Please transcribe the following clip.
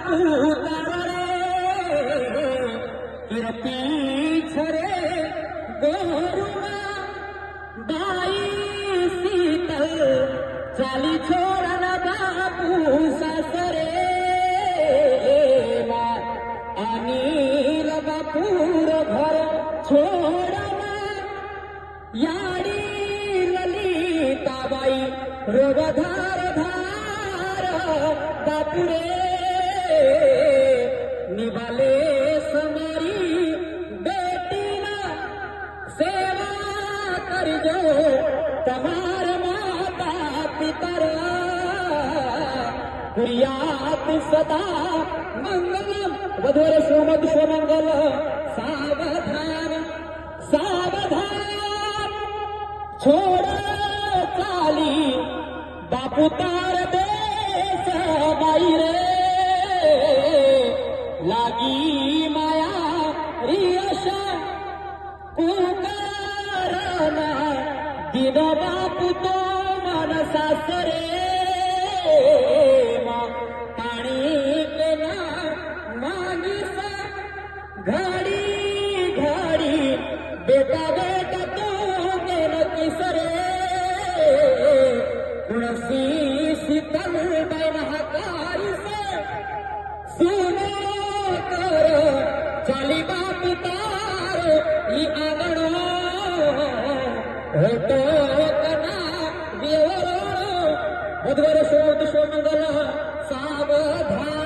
पुतारे कीर्ती छरे गोरुमा बाई शीतल चाली छोड़ना बापू सासरे अनिल बापूर घर छोड़ना याडी ललिताबाई रोगधार धार बापुरे निभाले समारी बेटीना सेवा करजो तमार माता पितर कुर्यात सदा मंगलम वधूर सोमद सोमंगल सावधान सावधान छोड़ चाली बापू तार देश बाई रे लागी माया रियशा कुकारना दिन बापू तो मन सासरे पाणी पेना मागिसा घडी घडी बेटा बेटा तो मेन किसरे कुणसी शीतल बैन हकारी से सुनो कर चाली बापू तार ई आंगणो होतो कना व्यवहार बुधवार सोमंगल सावधान।